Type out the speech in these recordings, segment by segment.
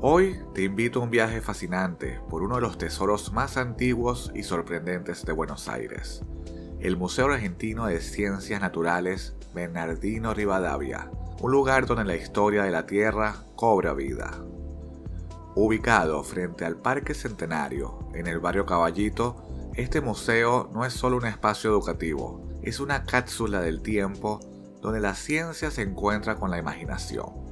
Hoy te invito a un viaje fascinante por uno de los tesoros más antiguos y sorprendentes de Buenos Aires, el Museo Argentino de Ciencias Naturales Bernardino Rivadavia, un lugar donde la historia de la Tierra cobra vida. Ubicado frente al Parque Centenario, en el barrio Caballito, este museo no es solo un espacio educativo, es una cápsula del tiempo donde la ciencia se encuentra con la imaginación.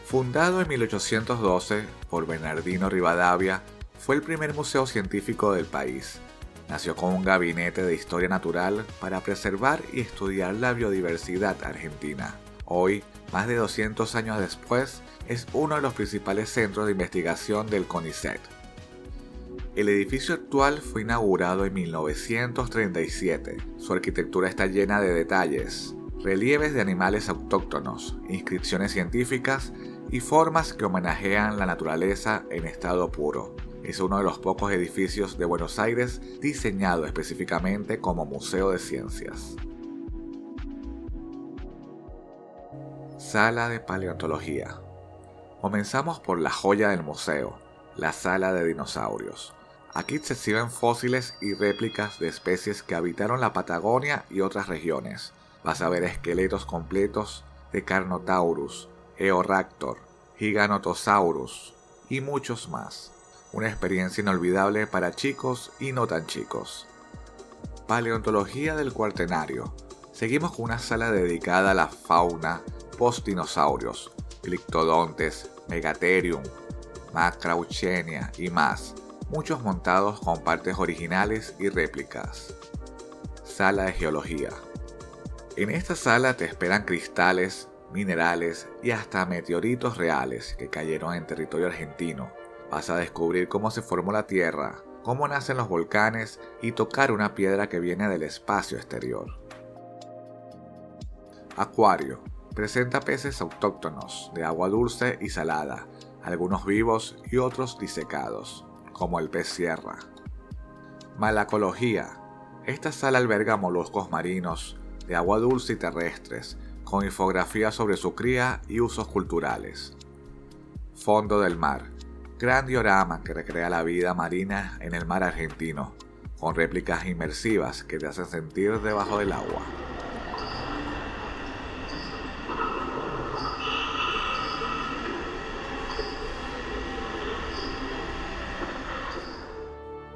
Fundado en 1812 por Bernardino Rivadavia, fue el primer museo científico del país. Nació con un gabinete de historia natural para preservar y estudiar la biodiversidad argentina. Hoy, más de 200 años después, es uno de los principales centros de investigación del CONICET. El edificio actual fue inaugurado en 1937. Su arquitectura está llena de detalles, relieves de animales autóctonos, inscripciones científicas y formas que homenajean la naturaleza en estado puro. Es uno de los pocos edificios de Buenos Aires diseñado específicamente como museo de ciencias. Sala de paleontología. Comenzamos por la joya del museo, la sala de dinosaurios. Aquí se exhiben fósiles y réplicas de especies que habitaron la Patagonia y otras regiones. Vas a ver esqueletos completos de Carnotaurus, Eoraptor, Giganotosaurus y muchos más. Una experiencia inolvidable para chicos y no tan chicos. Paleontología del Cuaternario. Seguimos con una sala dedicada a la fauna post-dinosaurios, Plictodontes, Megatherium, Macrauchenia y más, muchos montados con partes originales y réplicas. Sala de Geología. En esta sala te esperan cristales, minerales y hasta meteoritos reales que cayeron en territorio argentino. Vas a descubrir cómo se formó la Tierra, cómo nacen los volcanes y tocar una piedra que viene del espacio exterior. Acuario. Presenta peces autóctonos de agua dulce y salada, algunos vivos y otros disecados, como el pez sierra. Malacología. Esta sala alberga moluscos marinos, de agua dulce y terrestres, con infografías sobre su cría y usos culturales. Fondo del mar. Gran diorama que recrea la vida marina en el mar argentino, con réplicas inmersivas que te hacen sentir debajo del agua.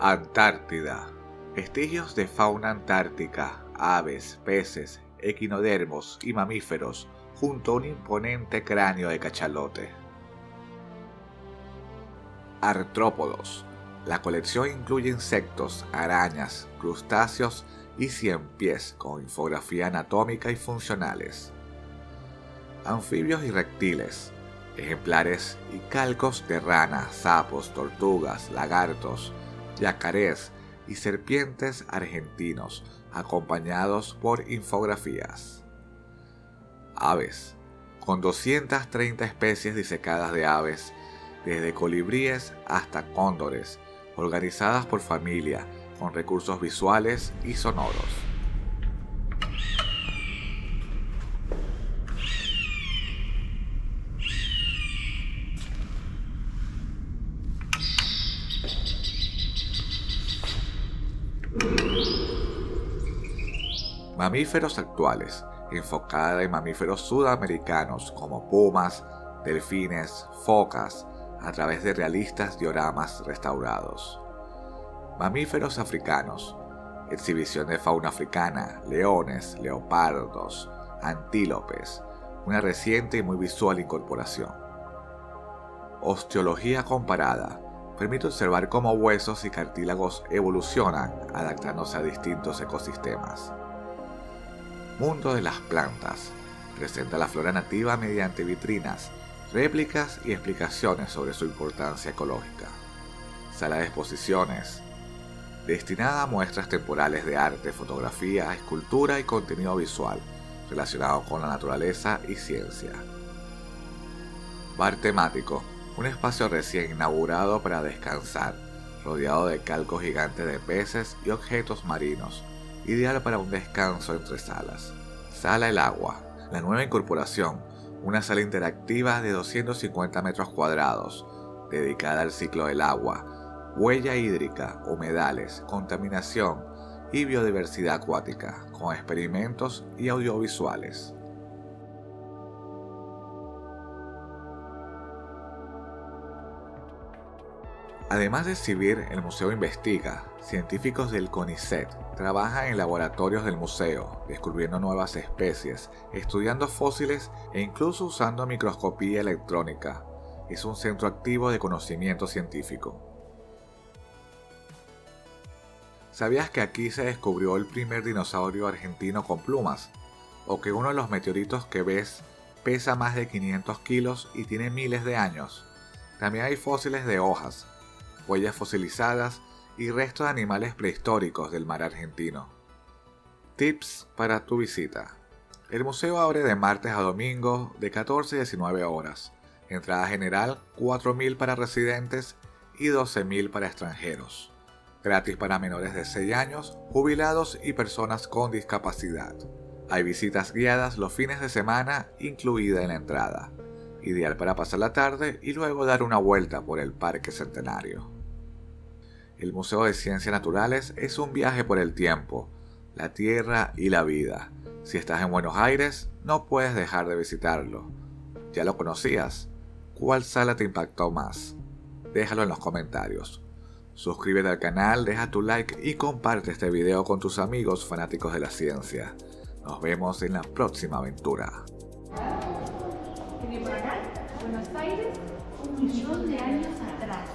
Antártida. Vestigios de fauna antártica, aves, peces, equinodermos y mamíferos, junto a un imponente cráneo de cachalote. Artrópodos. La colección incluye insectos, arañas, crustáceos y ciempiés con infografía anatómica y funcionales. Anfibios y reptiles. Ejemplares y calcos de ranas, sapos, tortugas, lagartos, yacarés y serpientes argentinos, acompañados por infografías. Aves. Con 230 especies disecadas de aves, desde colibríes hasta cóndores, organizadas por familia, con recursos visuales y sonoros. Mamíferos actuales, enfocada en mamíferos sudamericanos como pumas, delfines, focas, a través de realistas dioramas restaurados. Mamíferos africanos, exhibición de fauna africana, leones, leopardos, antílopes, una reciente y muy visual incorporación. Osteología comparada. Permite observar cómo huesos y cartílagos evolucionan adaptándose a distintos ecosistemas. Mundo de las plantas. Presenta la flora nativa mediante vitrinas, réplicas y explicaciones sobre su importancia ecológica. Sala de exposiciones. Destinada a muestras temporales de arte, fotografía, escultura y contenido visual relacionado con la naturaleza y ciencia. Bar temático. Un espacio recién inaugurado para descansar, rodeado de calcos gigantes de peces y objetos marinos, ideal para un descanso entre salas. Sala El Agua. La nueva incorporación, una sala interactiva de 250 metros cuadrados, dedicada al ciclo del agua, huella hídrica, humedales, contaminación y biodiversidad acuática, con experimentos y audiovisuales. Además de exhibir, el museo investiga. Científicos del CONICET trabajan en laboratorios del museo, descubriendo nuevas especies, estudiando fósiles e incluso usando microscopía electrónica. Es un centro activo de conocimiento científico. ¿Sabías que aquí se descubrió el primer dinosaurio argentino con plumas? ¿O que uno de los meteoritos que ves pesa más de 500 kilos y tiene miles de años? También hay fósiles de hojas, huellas fosilizadas y restos de animales prehistóricos del mar argentino. Tips para tu visita. El museo abre de martes a domingo de 14 a 19 horas. Entrada general 4.000 para residentes y 12.000 para extranjeros. Gratis para menores de 6 años, jubilados y personas con discapacidad. Hay visitas guiadas los fines de semana incluida en la entrada. Ideal para pasar la tarde y luego dar una vuelta por el Parque Centenario. El Museo de Ciencias Naturales es un viaje por el tiempo, la tierra y la vida. Si estás en Buenos Aires, no puedes dejar de visitarlo. ¿Ya lo conocías? ¿Cuál sala te impactó más? Déjalo en los comentarios. Suscríbete al canal, deja tu like y comparte este video con tus amigos fanáticos de la ciencia. Nos vemos en la próxima aventura. Buenos Aires, 1 millón de años atrás.